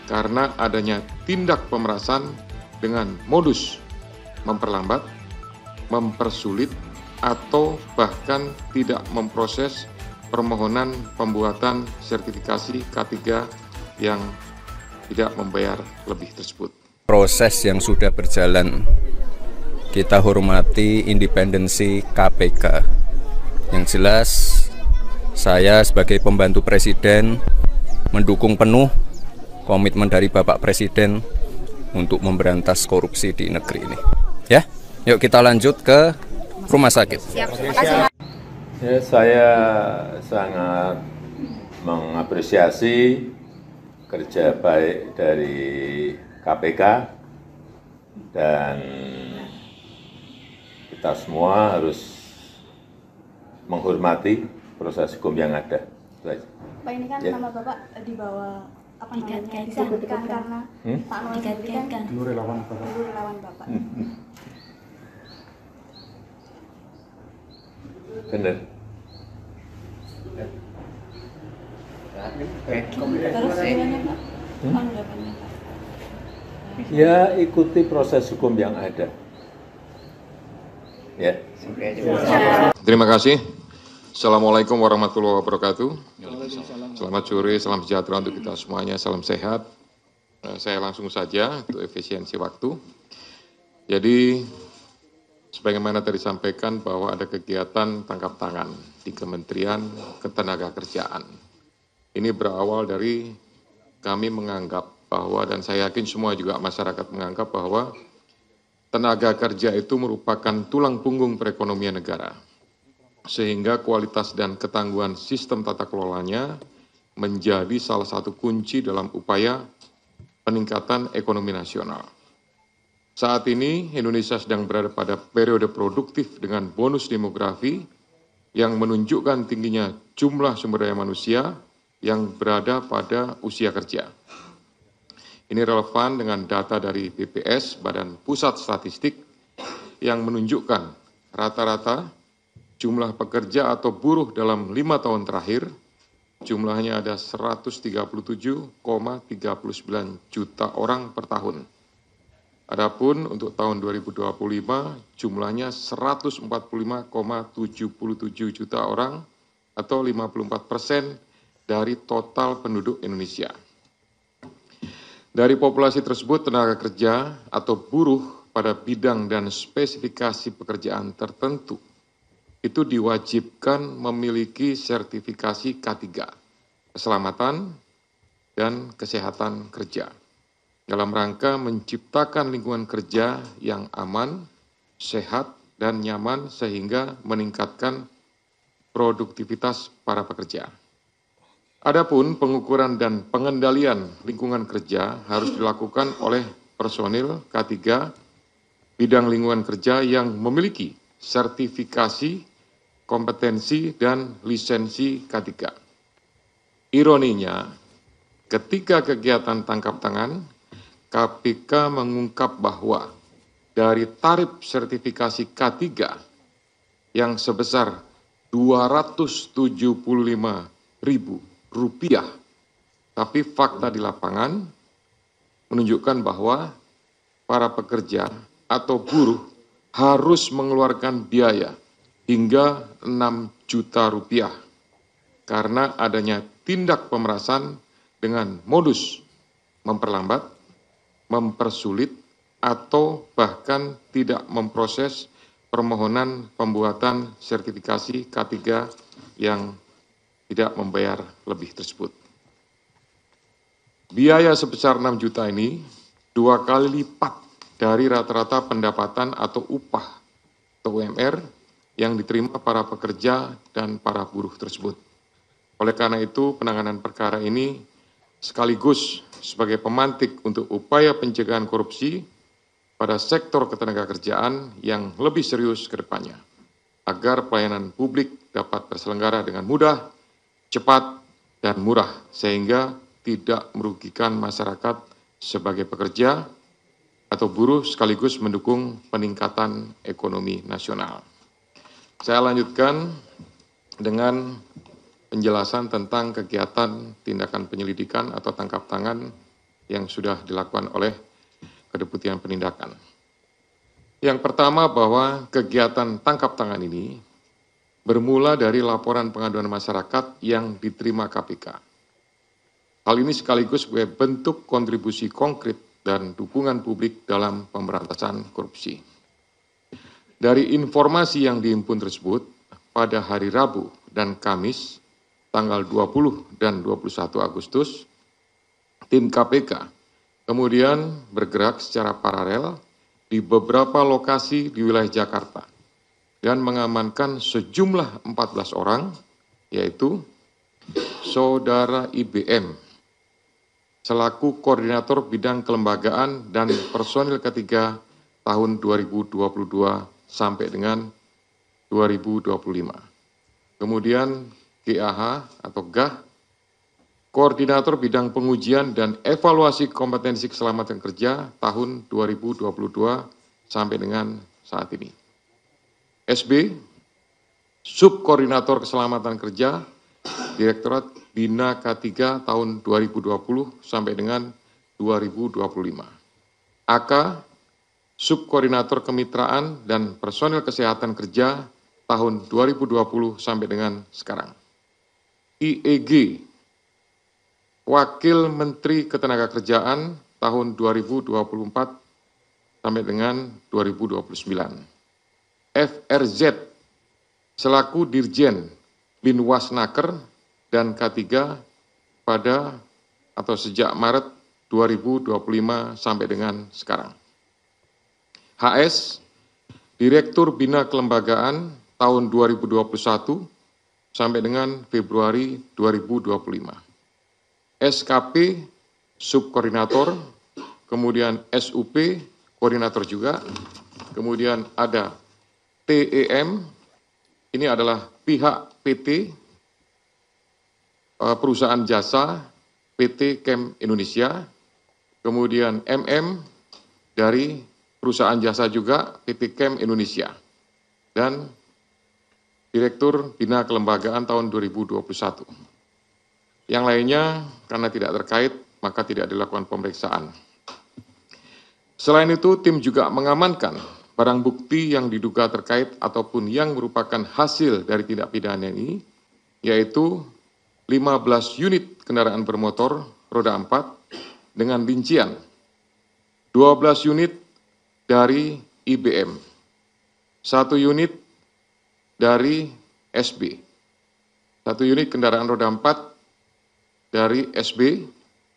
karena adanya tindak pemerasan dengan modus memperlambat, mempersulit, atau bahkan tidak memproses permohonan pembuatan sertifikasi K3 yang tidak membayar lebih tersebut. Proses yang sudah berjalan, kita hormati independensi KPK. Yang jelas, saya sebagai pembantu Presiden mendukung penuh komitmen dari Bapak Presiden untuk memberantas korupsi di negeri ini. Ya, yuk kita lanjut ke rumah sakit. Siap, terima kasih. Ya, saya sangat mengapresiasi kerja baik dari KPK dan kita semua harus menghormati proses hukum yang ada. Pak, ini kan nama Bapak dibawa apa namanya disebutkan karena Pak Anwar sendiri kan dulu relawan Bapak. Benar. Terus gimana Pak? Tanggapannya Pak? Ya, ikuti proses hukum yang ada. Ya. Terima kasih. Assalamualaikum warahmatullahi wabarakatuh. Selamat sore, salam sejahtera untuk kita semuanya, salam sehat. Saya langsung saja untuk efisiensi waktu. Jadi, sebagaimana tadi disampaikan bahwa ada kegiatan tangkap tangan di Kementerian Ketenagakerjaan. Ini berawal dari kami menganggap bahwa, dan saya yakin semua juga masyarakat menganggap bahwa tenaga kerja itu merupakan tulang punggung perekonomian negara. Sehingga kualitas dan ketangguhan sistem tata kelolanya menjadi salah satu kunci dalam upaya peningkatan ekonomi nasional. Saat ini Indonesia sedang berada pada periode produktif dengan bonus demografi yang menunjukkan tingginya jumlah sumber daya manusia yang berada pada usia kerja. Ini relevan dengan data dari BPS, Badan Pusat Statistik, yang menunjukkan rata-rata jumlah pekerja atau buruh dalam 5 tahun terakhir, jumlahnya ada 137,39 juta orang per tahun. Adapun untuk tahun 2025 jumlahnya 145,77 juta orang atau 54% dari total penduduk Indonesia. Dari populasi tersebut, tenaga kerja atau buruh pada bidang dan spesifikasi pekerjaan tertentu itu diwajibkan memiliki sertifikasi K3, keselamatan dan kesehatan kerja, dalam rangka menciptakan lingkungan kerja yang aman, sehat, dan nyaman sehingga meningkatkan produktivitas para pekerja. Adapun pengukuran dan pengendalian lingkungan kerja harus dilakukan oleh personil K3 bidang lingkungan kerja yang memiliki sertifikasi, kompetensi, dan lisensi K3. Ironinya, ketika kegiatan tangkap tangan, KPK mengungkap bahwa dari tarif sertifikasi K3 yang sebesar Rp275.000, tapi fakta di lapangan menunjukkan bahwa para pekerja atau buruh harus mengeluarkan biaya hingga Rp6 juta karena adanya tindak pemerasan dengan modus memperlambat, mempersulit, atau bahkan tidak memproses permohonan pembuatan sertifikasi K3 yang tidak membayar lebih tersebut. Biaya sebesar 6 juta ini 2 kali lipat dari rata-rata pendapatan atau upah atau UMR yang diterima para pekerja dan para buruh tersebut. Oleh karena itu, penanganan perkara ini sekaligus sebagai pemantik untuk upaya pencegahan korupsi pada sektor ketenagakerjaan yang lebih serius ke depannya, agar pelayanan publik dapat terselenggara dengan mudah, cepat, dan murah, sehingga tidak merugikan masyarakat sebagai pekerja atau buruh sekaligus mendukung peningkatan ekonomi nasional. Saya lanjutkan dengan penjelasan tentang kegiatan tindakan penyelidikan atau tangkap tangan yang sudah dilakukan oleh Kedeputian Penindakan. Yang pertama bahwa kegiatan tangkap tangan ini bermula dari laporan pengaduan masyarakat yang diterima KPK. Hal ini sekaligus sebagai bentuk kontribusi konkret dan dukungan publik dalam pemberantasan korupsi. Dari informasi yang dihimpun tersebut, pada hari Rabu dan Kamis, tanggal 20 dan 21 Agustus, tim KPK kemudian bergerak secara paralel di beberapa lokasi di wilayah Jakarta dan mengamankan sejumlah 14 orang, yaitu Saudara IBM, selaku Koordinator Bidang Kelembagaan dan Personil ketiga tahun 2022 sampai dengan 2025. Kemudian GAH atau GAH, Koordinator Bidang Pengujian dan Evaluasi Kompetensi Keselamatan Kerja tahun 2022 sampai dengan saat ini. SB, Subkoordinator Keselamatan Kerja, Direktorat Bina K3 tahun 2020 sampai dengan 2025. AK, Subkoordinator Kemitraan dan Personil Kesehatan Kerja tahun 2020 sampai dengan sekarang. IEG, Wakil Menteri Ketenagakerjaan tahun 2024 sampai dengan 2029. FRZ, selaku Dirjen Binwasnaker dan K3 pada atau sejak Maret 2025 sampai dengan sekarang. HS, Direktur Bina Kelembagaan tahun 2021 sampai dengan Februari 2025. SKP, Subkoordinator, kemudian SUP, Koordinator juga, kemudian ada TEM, ini adalah pihak PT, perusahaan jasa PT Chem Indonesia, kemudian MM dari perusahaan jasa juga PT Chem Indonesia, dan Direktur Bina Kelembagaan tahun 2021. Yang lainnya karena tidak terkait maka tidak dilakukan pemeriksaan. Selain itu tim juga mengamankan barang bukti yang diduga terkait ataupun yang merupakan hasil dari tindak pidana ini, yaitu 15 unit kendaraan bermotor roda 4 dengan rincian 12 unit dari IBM, 1 unit dari SB, 1 unit kendaraan roda 4 dari SB,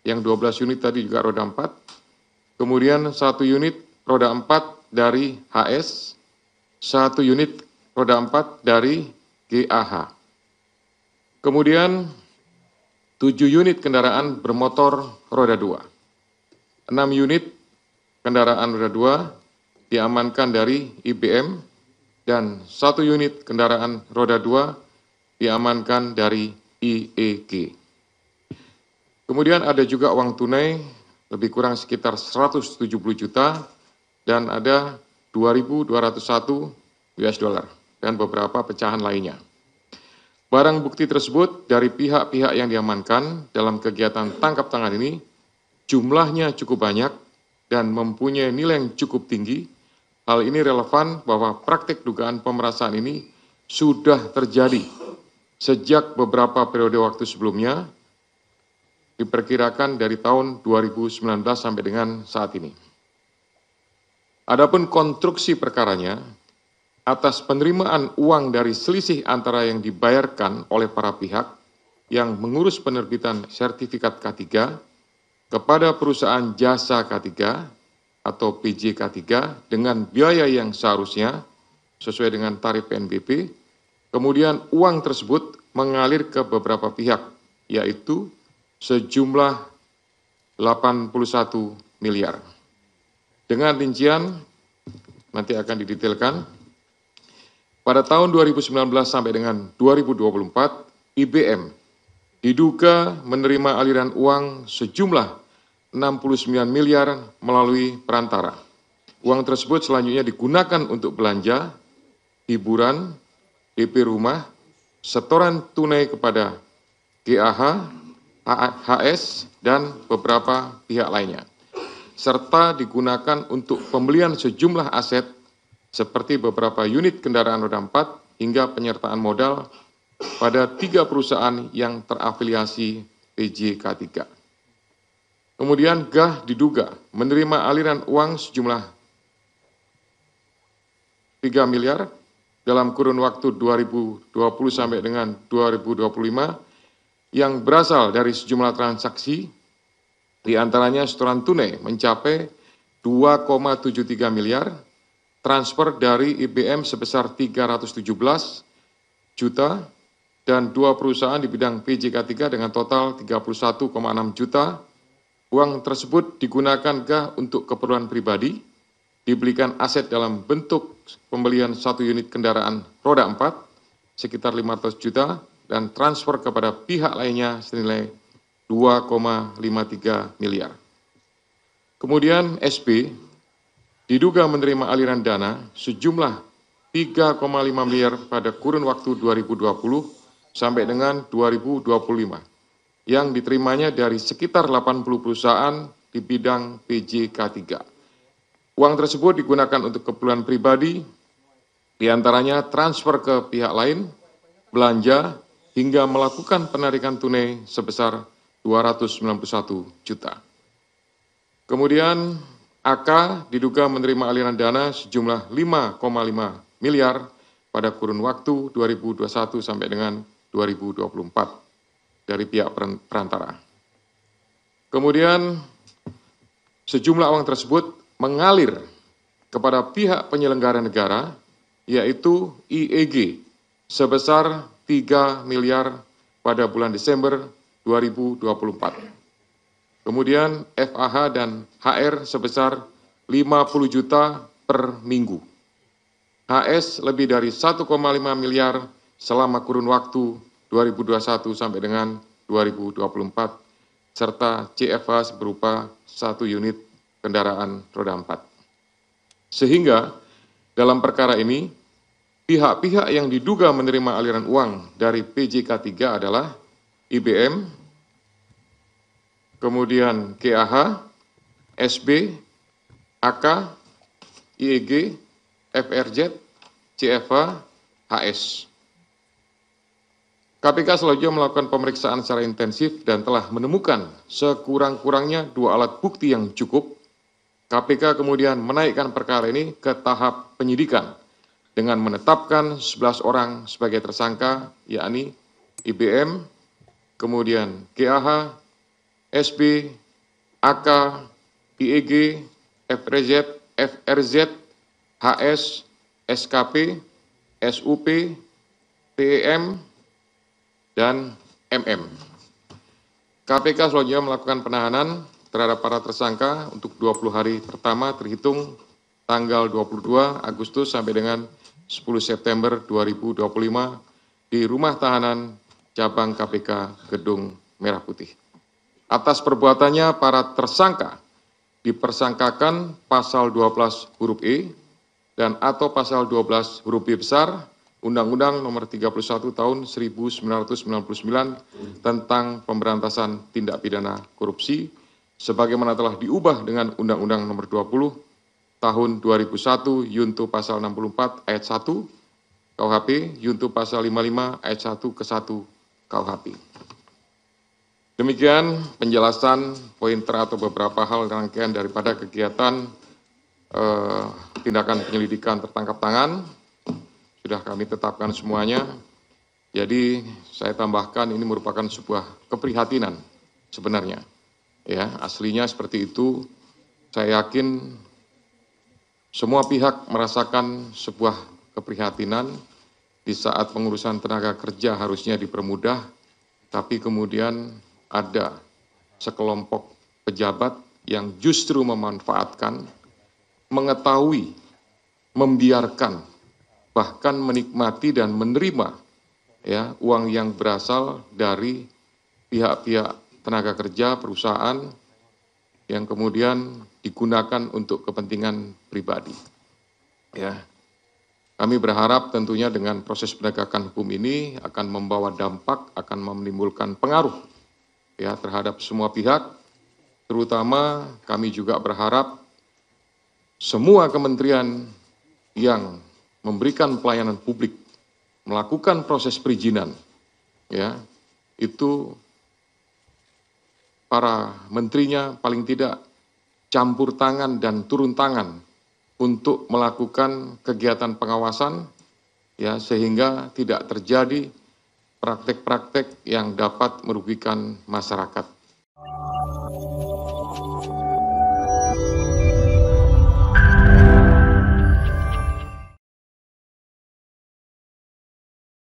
yang 12 unit tadi juga roda 4, kemudian 1 unit roda 4 dari HS, 1 unit roda 4 dari GAH. Kemudian 7 unit kendaraan bermotor roda 2, 6 unit kendaraan roda 2 diamankan dari IBM, dan 1 unit kendaraan roda 2 diamankan dari IEG. Kemudian ada juga uang tunai lebih kurang sekitar 170 juta dan ada 2.201 US dollar dan beberapa pecahan lainnya. Barang bukti tersebut dari pihak-pihak yang diamankan dalam kegiatan tangkap tangan ini jumlahnya cukup banyak dan mempunyai nilai yang cukup tinggi. Hal ini relevan bahwa praktik dugaan pemerasan ini sudah terjadi sejak beberapa periode waktu sebelumnya, diperkirakan dari tahun 2019 sampai dengan saat ini. Adapun konstruksi perkaranya, atas penerimaan uang dari selisih antara yang dibayarkan oleh para pihak yang mengurus penerbitan sertifikat K3 kepada perusahaan jasa K3 atau PJK3 dengan biaya yang seharusnya sesuai dengan tarif PNBP, kemudian uang tersebut mengalir ke beberapa pihak, yaitu sejumlah 81 miliar. Dengan rincian nanti akan didetailkan. Pada tahun 2019 sampai dengan 2024, IBM diduga menerima aliran uang sejumlah 69 miliar melalui perantara. Uang tersebut selanjutnya digunakan untuk belanja, hiburan, DP rumah, setoran tunai kepada GAH, HS, dan beberapa pihak lainnya, serta digunakan untuk pembelian sejumlah aset seperti beberapa unit kendaraan roda 4 hingga penyertaan modal pada 3 perusahaan yang terafiliasi PJK3. Kemudian GAH diduga menerima aliran uang sejumlah 3 miliar dalam kurun waktu 2020 sampai dengan 2025 yang berasal dari sejumlah transaksi, di antaranya setoran tunai mencapai 2,73 miliar, transfer dari IBM sebesar 317 juta, dan 2 perusahaan di bidang PJK3 dengan total 31,6 juta. Uang tersebut digunakan GAH untuk keperluan pribadi, dibelikan aset dalam bentuk pembelian 1 unit kendaraan roda 4 sekitar 500 juta, dan transfer kepada pihak lainnya senilai 2,53 miliar. Kemudian SB diduga menerima aliran dana sejumlah 3,5 miliar pada kurun waktu 2020 sampai dengan 2025 yang diterimanya dari sekitar 80 perusahaan di bidang PJK3. Uang tersebut digunakan untuk keperluan pribadi, diantaranya transfer ke pihak lain, belanja, hingga melakukan penarikan tunai sebesar 291 juta. Kemudian AK diduga menerima aliran dana sejumlah 5,5 miliar pada kurun waktu 2021 sampai dengan 2024 dari pihak perantara. Kemudian sejumlah uang tersebut mengalir kepada pihak penyelenggara negara, yaitu IEG, sebesar 3 miliar pada bulan Desember 2024. Kemudian FAH dan HR sebesar 50 juta per minggu. HS lebih dari 1,5 miliar selama kurun waktu 2021 sampai dengan 2024, serta CFH berupa 1 unit kendaraan roda 4. Sehingga dalam perkara ini, pihak-pihak yang diduga menerima aliran uang dari PJK3 adalah IBM, kemudian KAH, SB, AK, IEG, FRZ, CFH, HS. KPK selanjutnya melakukan pemeriksaan secara intensif dan telah menemukan sekurang-kurangnya 2 alat bukti yang cukup. KPK kemudian menaikkan perkara ini ke tahap penyidikan dengan menetapkan 11 orang sebagai tersangka, yakni IBM, kemudian KAH, SB, AK, IEG, FRZ, HS, SKP, SUP, TEM, dan MM. KPK selanjutnya melakukan penahanan terhadap para tersangka untuk 20 hari pertama terhitung tanggal 22 Agustus sampai dengan 10 September 2025 di Rumah Tahanan Cabang KPK Gedung Merah Putih. Atas perbuatannya, para tersangka dipersangkakan pasal 12 huruf E dan atau pasal 12 huruf B besar Undang-Undang Nomor 31 Tahun 1999 tentang Pemberantasan Tindak Pidana Korupsi, sebagaimana telah diubah dengan Undang-Undang Nomor 20 Tahun 2001 Yunto Pasal 64 Ayat 1 KUHP, Yunto Pasal 55 Ayat 1 ke 1 KUHP. Demikian penjelasan pointer atau beberapa hal rangkaian daripada kegiatan tindakan penyelidikan tertangkap tangan. Sudah kami tetapkan semuanya. Jadi saya tambahkan ini merupakan sebuah keprihatinan sebenarnya. Ya, aslinya seperti itu. Saya yakin semua pihak merasakan sebuah keprihatinan di saat pengurusan tenaga kerja harusnya dipermudah, tapi kemudian ada sekelompok pejabat yang justru memanfaatkan, mengetahui, membiarkan, bahkan menikmati dan menerima ya uang yang berasal dari pihak-pihak tenaga kerja perusahaan yang kemudian digunakan untuk kepentingan pribadi. Ya, kami berharap tentunya dengan proses penegakan hukum ini akan membawa dampak, akan menimbulkan pengaruh ya terhadap semua pihak, terutama kami juga berharap semua kementerian yang memberikan pelayanan publik melakukan proses perizinan, ya itu para menterinya paling tidak campur tangan dan turun tangan untuk melakukan kegiatan pengawasan, ya sehingga tidak terjadi praktek-praktek yang dapat merugikan masyarakat.